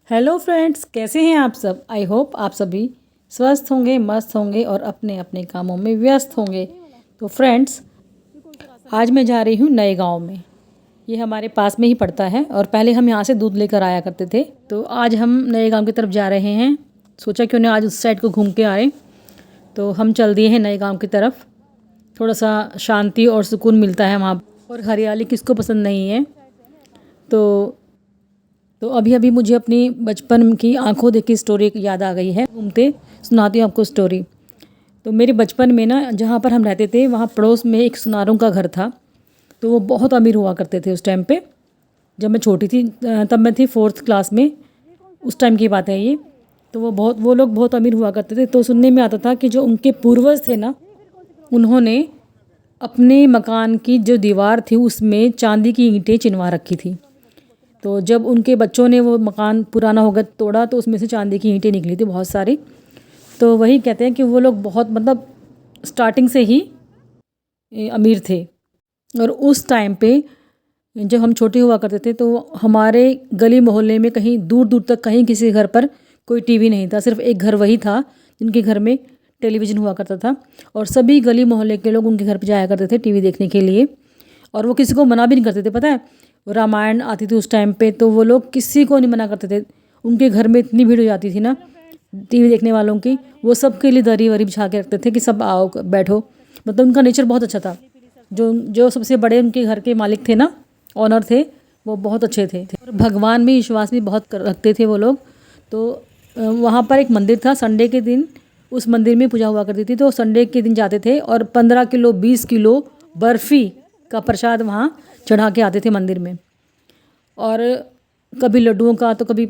Hello friends, कैसे हैं आप सब। आई होप आप सभी स्वस्थ होंगे, मस्त होंगे और अपने अपने कामों में व्यस्त होंगे। तो फ्रेंड्स, आज मैं जा रही हूँ नए गांव में। ये हमारे पास में ही पड़ता है और पहले हम यहाँ से दूध लेकर आया करते थे। तो आज हम नए गांव की तरफ जा रहे हैं। सोचा क्यों ना आज उस साइड को घूम के आए। तो हम चल दिए हैं नए गांव की तरफ। थोड़ा सा शांति और सुकून मिलता है वहाँ, और हरियाली किसको पसंद नहीं है। तो अभी अभी मुझे अपनी बचपन की आंखों देखी स्टोरी याद आ गई है। घूमते सुनाती हूँ आपको स्टोरी। तो मेरे बचपन में ना, जहाँ पर हम रहते थे वहाँ पड़ोस में एक सुनारों का घर था। तो वो बहुत अमीर हुआ करते थे उस टाइम पे। जब मैं छोटी थी तब मैं थी 4th क्लास में, उस टाइम की बात है ये। तो वो लोग बहुत अमीर हुआ करते थे। तो सुनने में आता था कि जो उनके पूर्वज थे ना, उन्होंने अपने मकान की जो दीवार थी उसमें चांदी की ईंटें चिनवा रखी थी। तो जब उनके बच्चों ने वो मकान पुराना हो गया तोड़ा, तो उसमें से चांदी की ईंटें निकली थी बहुत सारी। तो वही कहते हैं कि वो लोग बहुत मतलब स्टार्टिंग से ही अमीर थे। और उस टाइम पे जब हम छोटे हुआ करते थे तो हमारे गली मोहल्ले में कहीं दूर दूर तक कहीं किसी घर पर कोई टीवी नहीं था। सिर्फ एक घर वही था जिनके घर में टेलीविज़न हुआ करता था, और सभी गली मोहल्ले के लोग उनके घर पर जाया करते थे टीवी देखने के लिए। और वो किसी को मना भी नहीं करते थे, पता है। रामायण आती थी उस टाइम पे, तो वो लोग किसी को नहीं मना करते थे। उनके घर में इतनी भीड़ हो जाती थी ना टीवी देखने वालों की, वो सब के लिए दरी वरी बिछा के रखते थे कि सब आओ बैठो। मतलब उनका नेचर बहुत अच्छा था। जो जो सबसे बड़े उनके घर के मालिक थे ना, ऑनर थे, वो बहुत अच्छे थे और भगवान में विश्वास भी बहुत रखते थे वो लोग। तो वहाँ पर एक मंदिर था। संडे के दिन उस मंदिर में पूजा हुआ करती थी। तो संडे के दिन जाते थे और 15 किलो 20 किलो बर्फ़ी का प्रसाद वहाँ चढ़ा के आते थे मंदिर में। और कभी लड्डुओं का तो कभी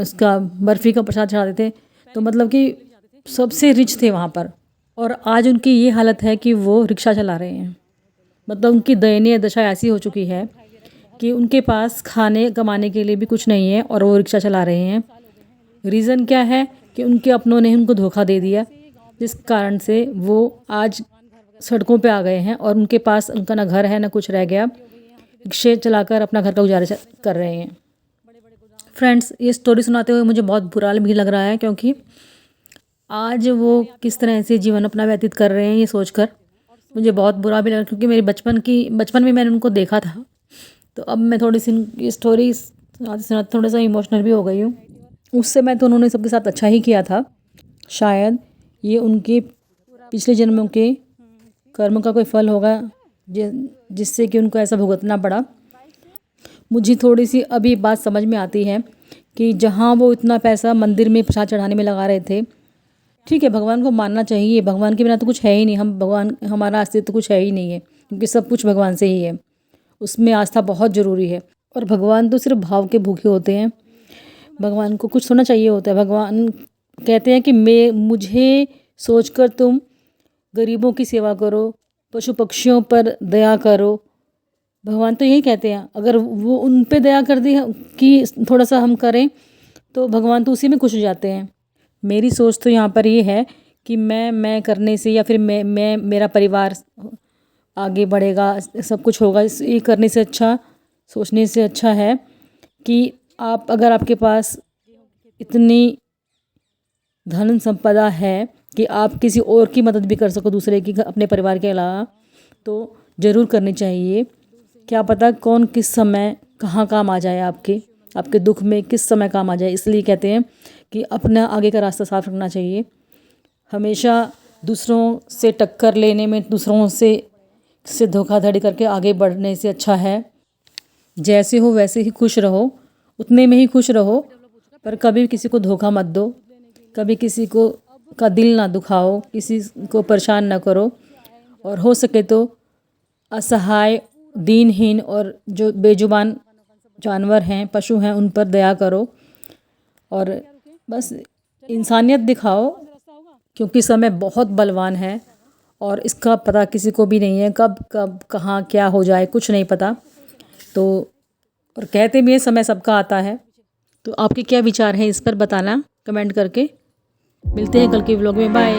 इसका बर्फ़ी का प्रसाद चढ़ाते थे। तो मतलब कि सबसे रिच थे वहाँ पर। और आज उनकी ये हालत है कि वो रिक्शा चला रहे हैं। मतलब उनकी दयनीय दशा ऐसी हो चुकी है कि उनके पास खाने कमाने के लिए भी कुछ नहीं है और वो रिक्शा चला रहे हैं। रीज़न क्या है कि उनके अपनों ने उनको धोखा दे दिया, जिस कारण से वो आज सड़कों पे आ गए हैं और उनके पास उनका ना घर है ना कुछ रह गया। रिक्शे चलाकर अपना घर का गुजारा कर रहे हैं। फ्रेंड्स, ये स्टोरी सुनाते हुए मुझे बहुत बुरा भी लग रहा है, क्योंकि आज वो किस तरह से जीवन अपना व्यतीत कर रहे हैं ये सोचकर मुझे बहुत बुरा भी लगा। क्योंकि मेरी बचपन में मैंने उनको देखा था। तो अब मैं थोड़ी सी स्टोरी सुनाते थोड़ा सा इमोशनल भी हो गई हूँ। उस समय तो उन्होंने सबके साथ अच्छा ही किया था। शायद ये उनके पिछले जन्मों के कर्म का कोई फल होगा जिससे कि उनको ऐसा भुगतना पड़ा। मुझे थोड़ी सी अभी बात समझ में आती है कि जहाँ वो इतना पैसा मंदिर में प्रसाद चढ़ाने में लगा रहे थे, ठीक है, भगवान को मानना चाहिए। भगवान के बिना तो कुछ है ही नहीं। हमारा अस्तित्व तो कुछ है ही नहीं है, क्योंकि सब कुछ भगवान से ही है। उसमें आस्था बहुत ज़रूरी है। और भगवान तो सिर्फ भाव के भूखे होते हैं। भगवान को कुछ होना चाहिए होता है। भगवान कहते हैं कि मुझे सोचकर तुम गरीबों की सेवा करो, पशु पक्षियों पर दया करो। भगवान तो यही कहते हैं। अगर वो उन पे दया कर दी कि थोड़ा सा हम करें, तो भगवान तो उसी में खुश हो जाते हैं। मेरी सोच तो यहाँ पर ये है कि मैं करने से या फिर मैं मेरा परिवार आगे बढ़ेगा, सब कुछ होगा। ये करने से अच्छा, सोचने से अच्छा है कि अगर आपके पास इतनी धन संपदा है कि आप किसी और की मदद भी कर सको, दूसरे की, अपने परिवार के अलावा, तो ज़रूर करनी चाहिए। क्या पता कौन किस समय कहाँ काम आ जाए, आपके दुख में किस समय काम आ जाए। इसलिए कहते हैं कि अपना आगे का रास्ता साफ रखना चाहिए। हमेशा दूसरों से टक्कर लेने में, दूसरों से धोखाधड़ी करके आगे बढ़ने से अच्छा है जैसे हो वैसे ही खुश रहो, उतने में ही खुश रहो। पर कभी किसी को धोखा मत दो, कभी किसी को का दिल ना दुखाओ, किसी को परेशान ना करो। और हो सके तो असहाय, दीनहीन और जो बेजुबान जानवर हैं, पशु हैं, उन पर दया करो। और बस इंसानियत दिखाओ, क्योंकि समय बहुत बलवान है और इसका पता किसी को भी नहीं है। कब कब कहाँ क्या हो जाए कुछ नहीं पता। तो और कहते भी हैं समय सबका आता है। तो आपके क्या विचार हैं इस पर बताना कमेंट करके। मिलते हैं कल के व्लॉग में। बाय।